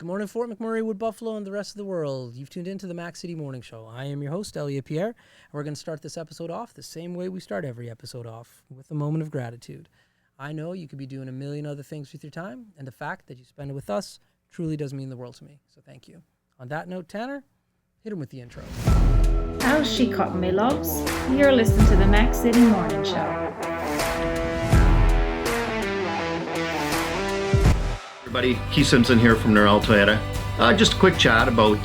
Good morning, Fort McMurray, Wood Buffalo, and the rest of the world. You've tuned into the Mac City Morning Show. I am your host, Elliot Pierre, and we're going to start this episode off the same way we start every episode off, with a moment of gratitude. I know you could be doing a million other things with your time, and the fact that you spend it with us truly does mean the world to me, so thank you. On that note, Tanner, hit him with the intro. How's she cutting me, loves? You're listening to the Mac City Morning Show. Everybody, Keith Simpson here from Norel Toyota. Just a quick chat about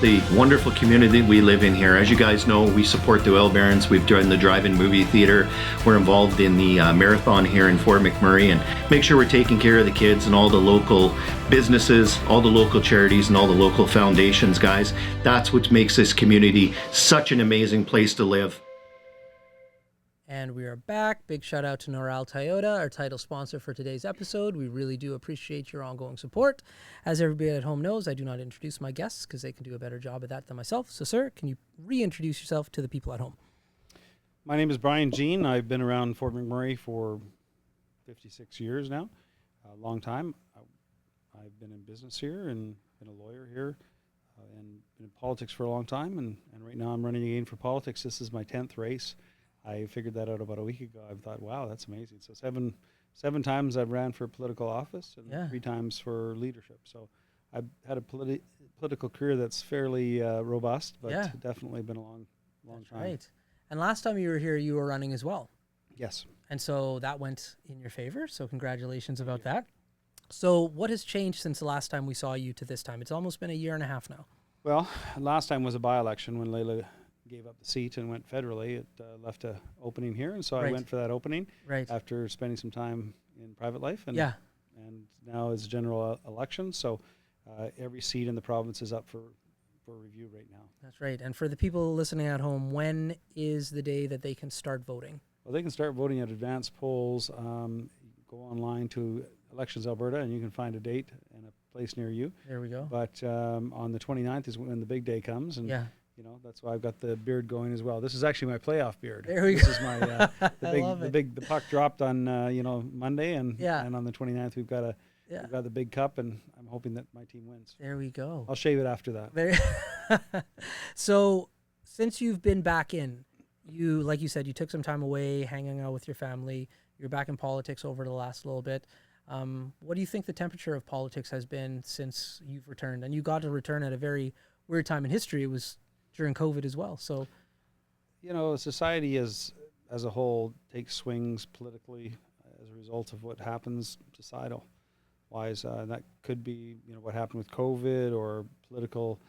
the wonderful community we live in here. As you guys know, we support the Oil Barons. We've joined the drive-in movie theater. We're involved in the marathon here in Fort McMurray, and make sure we're taking care of the kids and all the local businesses, all the local charities, and all the local foundations, guys. That's what makes this community such an amazing place to live. And we are back. Big shout out to Norel Toyota, our title sponsor for today's episode. We really do appreciate your ongoing support. As everybody at home knows, I do not introduce my guests because they can do a better job of that than myself. So, sir, can you reintroduce yourself to the people at home? My name is Brian Jean. I've been around Fort McMurray for 56 years now, a long time. I've been in business here and been a lawyer here and been in politics for a long time. And right now I'm running again for politics. This is my 10th race. I figured that out about a week ago. I thought, wow, that's amazing. So seven times I've ran for political office and 3 times for leadership. So I've had a political career that's fairly robust, but definitely been a long time. Right. And last time you were here, you were running as well. Yes. And so that went in your favor. So congratulations about that. So what has changed since the last time we saw you to this time? It's almost been a year and a half now. Well, last time was a by-election when Layla gave up the seat and went federally. It left an opening here, and so I went for that opening after spending some time in private life. And now it's a general election, so every seat in the province is up for review right now. That's right. And for the people listening at home, when is the day that they can start voting? Well, they can start voting at advanced polls. Go online to Elections Alberta, and you can find a date and a place near you. There we go. But on the 29th is when the big day comes, and you know, that's why I've got the beard going as well. This is actually my playoff beard. There we go. This is my the puck dropped on Monday, and on the 29th we've got the big cup, and I'm hoping that my team wins. There we go. I'll shave it after that. So since you've been back in, like you said, you took some time away, hanging out with your family. You're back in politics over the last little bit. What do you think the temperature of politics has been since you've returned? And you got to return at a very weird time in history. It was during COVID as well. So, you know, society as a whole takes swings politically as a result of what happens societal wise. That could be, you know, what happened with COVID or political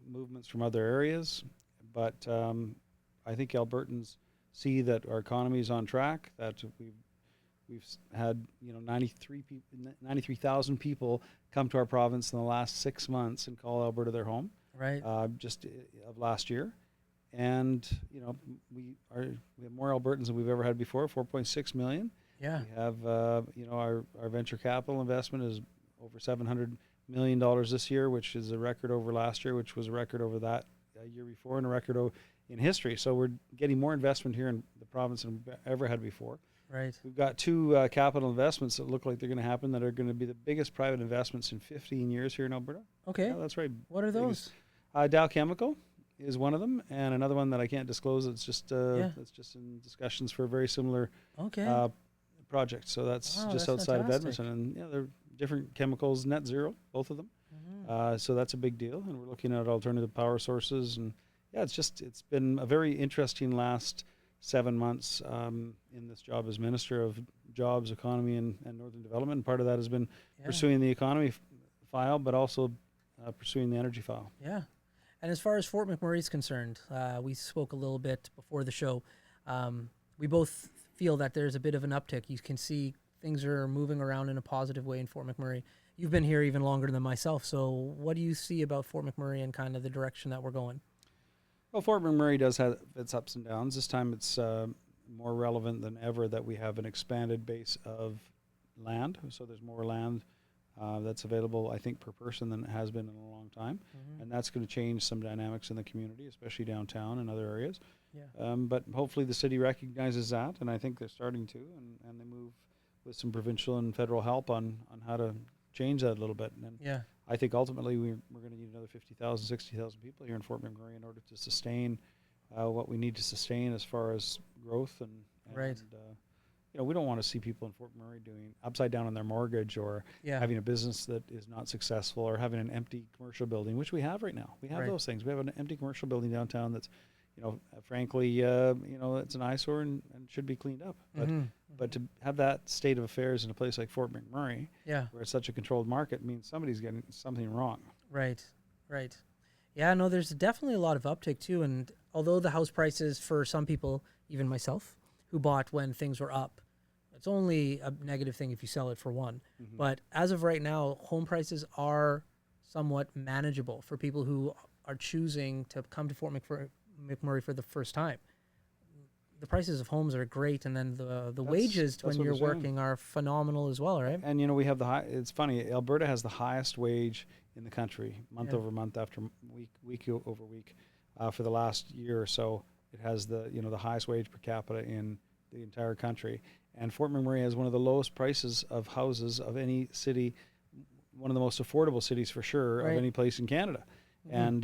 movements from other areas. But I think Albertans see that our economy is on track, that we've had, you know, 93,000 people come to our province in the last 6 months and call Alberta their home. Right. Just of last year. And, you know, we have more Albertans than we've ever had before, 4.6 million. Yeah. We have, you know, our venture capital investment is over $700 million this year, which is a record over last year, which was a record over that year before, and a record in history. So we're getting more investment here in the province than we've ever had before. Right. We've got 2 capital investments that look like they're going to happen that are going to be the biggest private investments in 15 years here in Alberta. Okay. Yeah, that's right. What are those? Dow Chemical is one of them, and another one that I can't disclose. It's just it's just in discussions for a very similar project. So that's just outside fantastic. of Edmonton, and they're different chemicals, net zero, both of them. Mm-hmm. So that's a big deal, and we're looking at alternative power sources, and it's been a very interesting last 7 months in this job as Minister of Jobs, Economy, and Northern Development. And part of that has been pursuing the economy file, but also pursuing the energy file. Yeah. And as far as Fort McMurray is concerned, we spoke a little bit before the show. We both feel that there's a bit of an uptick. You can see things are moving around in a positive way in Fort McMurray. You've been here even longer than myself. So what do you see about Fort McMurray and kind of the direction that we're going? Well, Fort McMurray does have its ups and downs. This time it's more relevant than ever that we have an expanded base of land. So there's more land that's available, I think, per person than it has been in a long time. Mm-hmm. And that's going to change some dynamics in the community, especially downtown and other areas. Yeah. But hopefully the city recognizes that, and I think they're starting to, and they move with some provincial and federal help on how to change that a little bit. And Yeah. I think ultimately we're going to need another 50,000, 60,000 people here in Fort McMurray in order to sustain what we need to sustain as far as growth and Right. we don't want to see people in Fort McMurray doing upside down on their mortgage or Yeah. having a business that is not successful or having an empty commercial building, which we have right now. We have Right. those things. We have an empty commercial building downtown that's, frankly, it's an eyesore and should be cleaned up. But to have that state of affairs in a place like Fort McMurray, Yeah. where it's such a controlled market, means somebody's getting something wrong. Right. Yeah, no, there's definitely a lot of uptick too. And although the house prices for some people, even myself, who bought when things were up, it's only a negative thing if you sell it for one. But as of right now, home prices are somewhat manageable for people who are choosing to come to Fort McMurray for the first time. The prices of homes are great, and then the wages that's when what you're they're saying. working are phenomenal as well, right? And we have it's funny, Alberta has the highest wage in the country, month over month after week over week, for the last year or so. It has the highest wage per capita in the entire country, and Fort McMurray has one of the lowest prices of houses of any city, one of the most affordable cities for sure Right. of any place in Canada. And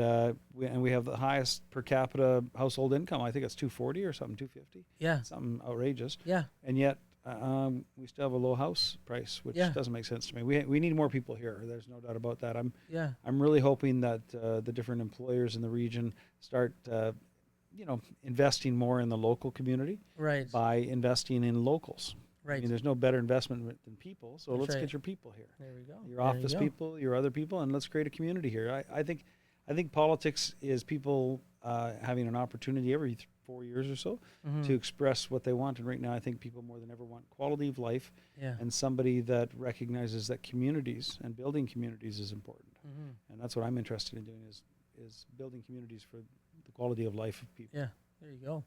we have the highest per capita household income. I think it's $240 or something, $250, Yeah. something outrageous. Yeah. And yet we still have a low house price, which Yeah. doesn't make sense to me. We need more people here. There's no doubt about that. Yeah. I'm really hoping that the different employers in the region start investing more in the local community Right. by investing in locals. I Right. mean, there's no better investment than people. So That's let's right. get your people here, There we go. your There you office go. people, your other people, and let's create a community here. I think politics is people having an opportunity every 4 years or so to express what they want. And right now, I think people more than ever want quality of life Yeah. and somebody that recognizes that communities and building communities is important. And that's what I'm interested in doing is building communities for the quality of life of people. Yeah. There you go.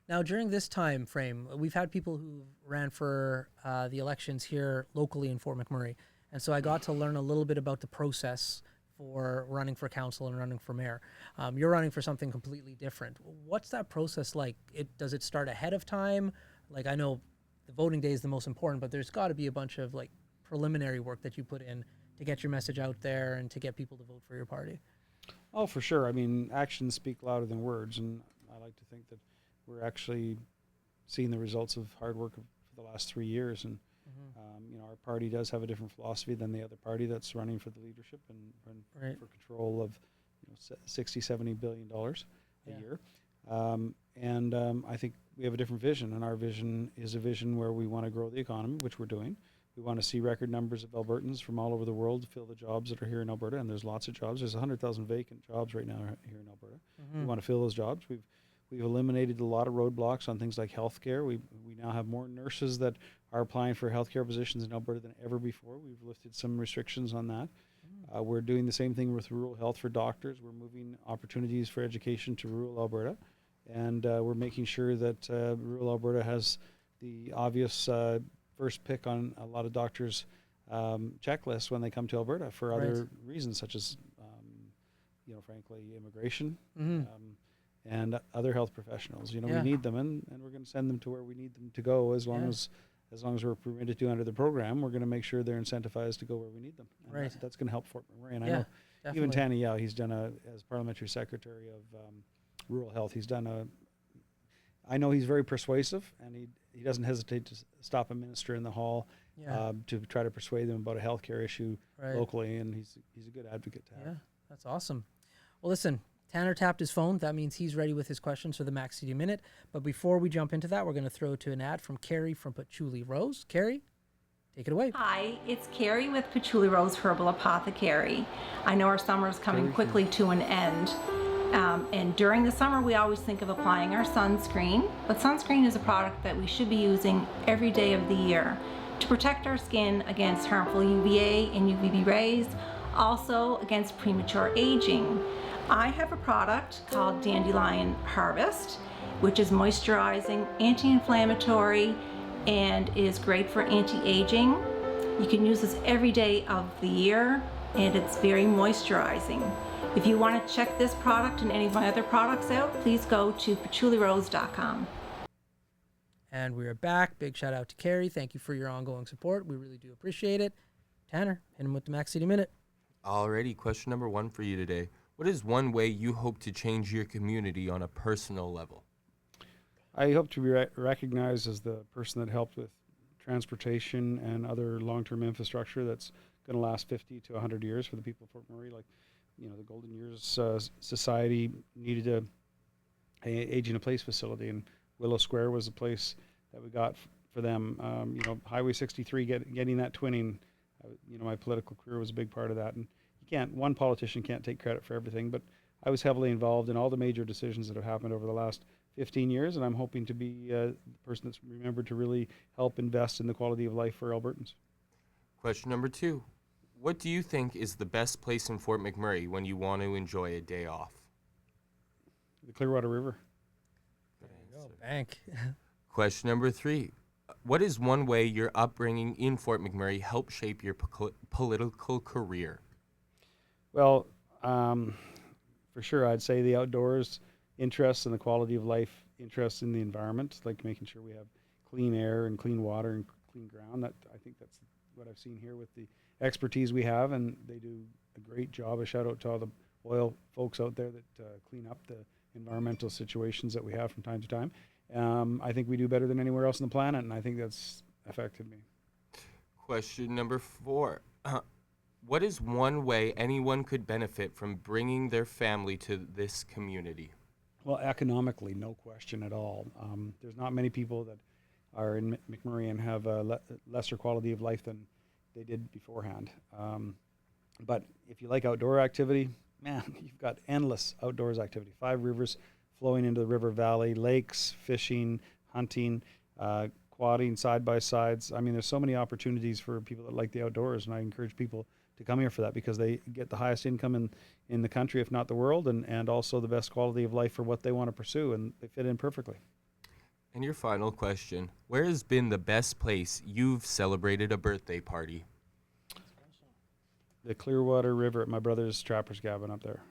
Now, during this time frame, we've had people who ran for the elections here locally in Fort McMurray. And so I got to learn a little bit about the process for running for council and running for mayor. You're running for something completely different. What's that process like? Does it start ahead of time? Like, I know the voting day is the most important, but there's got to be a bunch of like preliminary work that you put in to get your message out there and to get people to vote for your party. Oh, for sure. I mean, actions speak louder than words. And I like to think that we're actually seeing the results of hard work for the last 3 years. And our party does have a different philosophy than the other party that's running for the leadership and Right. for control of $60-70 billion a Yeah. year. I think we have a different vision, and our vision is a vision where we want to grow the economy, which we're doing. We want to see record numbers of Albertans from all over the world fill the jobs that are here in Alberta, and there's lots of jobs. There's 100,000 vacant jobs right now here in Alberta. We want to fill those jobs. We've eliminated a lot of roadblocks on things like healthcare. We now have more nurses that are applying for healthcare positions in Alberta than ever before. We've lifted some restrictions on that. We're doing the same thing with rural health for doctors. We're moving opportunities for education to rural Alberta, and we're making sure that rural Alberta has the obvious first pick on a lot of doctors' checklists when they come to Alberta for other reasons, such as, frankly, immigration. And other health professionals. We need them, and we're going to send them to where we need them to go as long as we're permitted to under the program. We're going to make sure they're incentivized to go where we need them. And Right. that's going to help Fort McMurray. And I Yeah, know definitely. even Tanny Yao, he's done as parliamentary secretary of rural health. He's done I know he's very persuasive, and he doesn't hesitate to stop a minister in the hall Yeah. to try to persuade them about a healthcare issue Right. locally. And he's a good advocate to have. Yeah, that's awesome. Well, listen, Tanner tapped his phone. That means he's ready with his questions for the Mac City Minute. But before we jump into that, we're going to throw to an ad from Carrie from Patchouli Rose. Carrie, take it away. Hi, it's Carrie with Patchouli Rose Herbal Apothecary. I know our summer is coming quickly to an end. And during the summer, we always think of applying our sunscreen. But sunscreen is a product that we should be using every day of the year to protect our skin against harmful UVA and UVB rays, also against premature aging. I have a product called Dandelion Harvest, which is moisturizing, anti-inflammatory, and is great for anti-aging. You can use this every day of the year, and it's very moisturizing. If you want to check this product and any of my other products out, please go to patchoulirose.com. And we are back. Big shout out to Carrie. Thank you for your ongoing support. We really do appreciate it. Tanner, hit him with the Mac City Minute. Alrighty, question number 1 for you today. What is one way you hope to change your community on a personal level? I hope to be recognized as the person that helped with transportation and other long-term infrastructure that's going to last 50 to 100 years for the people of Fort McMurray. Like, the Golden Years Society needed a age in a place facility, and Willow Square was a place that we got for them. Highway 63, getting that twinning. My political career was a big part of that, and one politician can't take credit for everything, but I was heavily involved in all the major decisions that have happened over the last 15 years, and I'm hoping to be the person that's remembered to really help invest in the quality of life for Albertans. Question number 2. What do you think is the best place in Fort McMurray when you want to enjoy a day off? The Clearwater River. Good Oh, answer. bank. Question number 3. What is one way your upbringing in Fort McMurray helped shape your political career? Well, for sure, I'd say the outdoors, interest in the quality of life, interest in the environment, like making sure we have clean air and clean water and clean ground. I think that's what I've seen here with the expertise we have, and they do a great job. A shout out to all the oil folks out there that clean up the environmental situations that we have from time to time. I think we do better than anywhere else on the planet, and I think that's affected me. Question number 4. What is one way anyone could benefit from bringing their family to this community? Well, economically, no question at all. There's not many people that are in McMurray and have a lesser quality of life than they did beforehand. But if you like outdoor activity, man, you've got endless outdoors activity. 5 rivers flowing into the river valley, lakes, fishing, hunting, quadding, side-by-sides. I mean, there's so many opportunities for people that like the outdoors, and I encourage people to come here for that because they get the highest income in the country, if not the world, and also the best quality of life for what they want to pursue, and they fit in perfectly. And your final question. Where has been the best place you've celebrated a birthday party? The Clearwater River at my brother's trapper's cabin up there.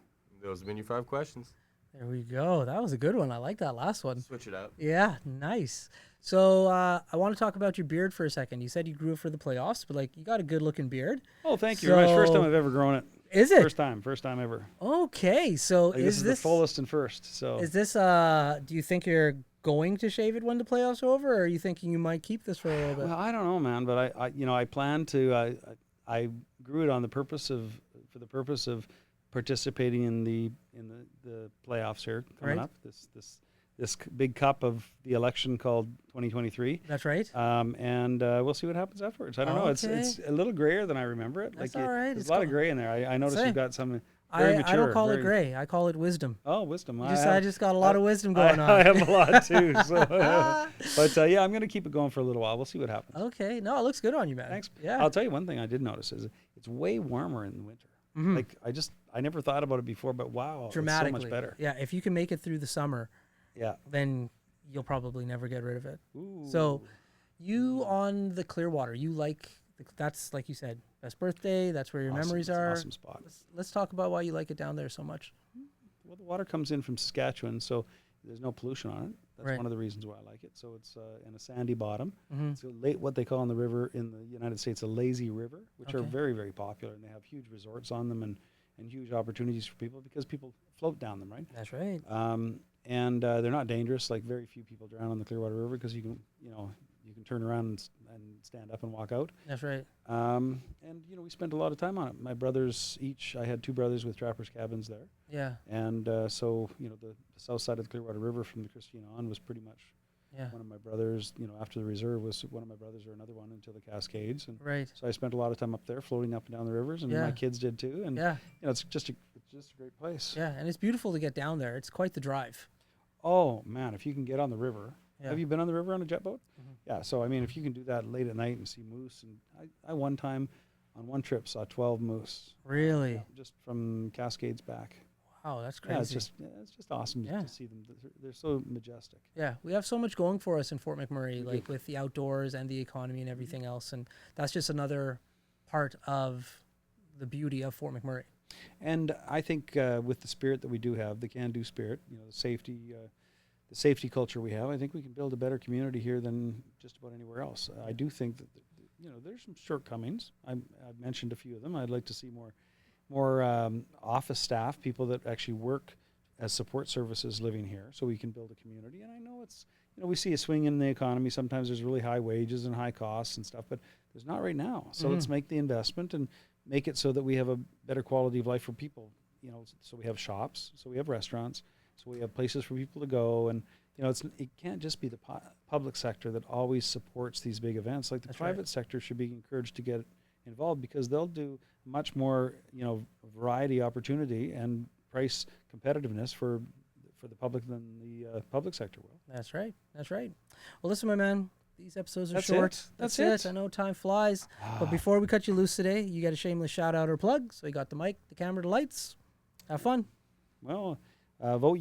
Those have been your 5 questions. There we go. That was a good one. I like that last one. Switch it up. Yeah, nice. So I want to talk about your beard for a second. You said you grew it for the playoffs, but you got a good looking beard. Oh, thank you. It's my first time I've ever grown it. Is it? First time ever. Okay, so This is the fullest and first. So Is this? Do you think you're going to shave it when the playoffs are over, or are you thinking you might keep this for a little bit? Well, I don't know, man, but I plan to. I grew it on the purpose of participating in the playoffs here coming Right. up. This big cup of the election called 2023. That's right. And we'll see what happens afterwards. I don't know. It's a little grayer than I remember it. That's all right. There's It's a lot of cool. gray in there. I noticed Say. you've got some very mature. I don't call it very- gray. I call it wisdom. Oh, wisdom. I just got a lot of wisdom going on. I have a lot too. So, but yeah, I'm going to keep it going for a little while. We'll see what happens. Okay. No, it looks good on you, man. Thanks. Yeah. I'll tell you one thing I did notice is it's way warmer in the winter. Mhm. Like I never thought about it before, but wow, Dramatically. it's so much better. Yeah. If you can make it through the summer, Yeah. then you'll probably never get rid of it. Ooh. So, you on the Clearwater, that's like you said, best birthday. That's where your Awesome. memories It's an are. awesome spot. Let's talk about why you like it down there so much. Well, the water comes in from Saskatchewan, so there's no pollution on it. That's Right. one of the reasons why I like it. So it's in a sandy bottom. Mhm. It's what they call in the river in the United States a lazy river, which are Okay. very, very popular, and they have huge resorts on them and huge opportunities for people because people float down them, right? That's right. And they're not dangerous. Like very few people drown on the Clearwater River because you can turn around and stand up and walk out. That's right. And we spent a lot of time on it. My brothers I had 2 brothers with trappers cabins there. Yeah. And so, the south side of the Clearwater River from the Christina on was pretty much Yeah. one of my brothers, after the reserve was one of my brothers or another one until the Cascades. And Right. so I spent a lot of time up there floating up and down the rivers, and Yeah. my kids did too. And, Yeah. it's just a great place. Yeah. And it's beautiful to get down there. It's quite the drive. Oh, man, if you can get on the river. Yeah. Have you been on the river on a jet boat? Mhm. Yeah. So, I mean, if you can do that late at night and see moose, and I one time on one trip saw 12 moose. Really? Yeah, just from Cascades back. Wow, that's crazy. Yeah, it's just awesome Yeah. to see them. They're so majestic. Yeah, we have so much going for us in Fort McMurray, We like do. with the outdoors and the economy and everything else, and that's just another part of the beauty of Fort McMurray. And I think with the spirit that we do have, the can-do spirit, the safety culture we have, I think we can build a better community here than just about anywhere else. I do think that there's some shortcomings. I've mentioned a few of them. I'd like to see more office staff, people that actually work as support services living here, so we can build a community. And I know it's, we see a swing in the economy. Sometimes there's really high wages and high costs and stuff, but there's not right now. So let's make the investment and make it so that we have a better quality of life for people. So we have shops, so we have restaurants, so we have places for people to go. And, it can't just be the public sector that always supports these big events. Like the private sector should be encouraged to get involved, because they'll do much more, variety, opportunity, and price competitiveness for the public than the public sector will. That's right. That's right. Well, listen, my man, these episodes are That's short. it? That's it? I know time flies. But before we cut you loose today, you got a shameless shout out or plug. So you got the mic, the camera, the lights. Have fun. Well, vote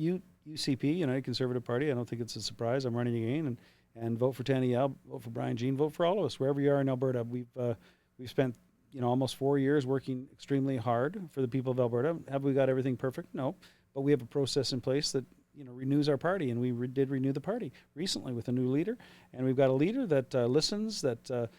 UCP, United Conservative Party. I don't think it's a surprise. I'm running again, and vote for Tanny Yell, vote for Brian Jean, vote for all of us, wherever you are in Alberta. We've spent almost 4 years working extremely hard for the people of Alberta. Have we got everything perfect? No, but we have a process in place that renews our party, and we did renew the party recently with a new leader, and we've got a leader that listens, that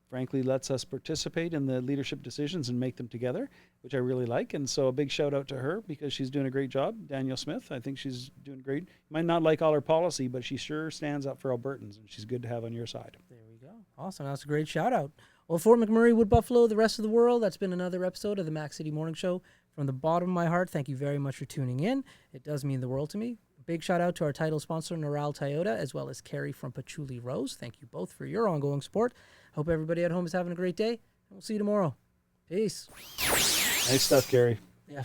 frankly lets us participate in the leadership decisions and make them together, which I really like. And so a big shout out to her, because she's doing a great job. Danielle Smith, I think she's doing great. You might not like all her policy, but she sure stands up for Albertans, and she's good to have on your side. There we go. Awesome. That's a great shout out. Well, Fort McMurray, Wood Buffalo, the rest of the world, that's been another episode of the Mac City Morning Show. From the bottom of my heart, thank you very much for tuning in. It does mean the world to me. Big shout out to our title sponsor, Noral Toyota, as well as Carrie from Patchouli Rose. Thank you both for your ongoing support. Hope everybody at home is having a great day, and we'll see you tomorrow. Peace. Nice stuff, Gary. Yeah.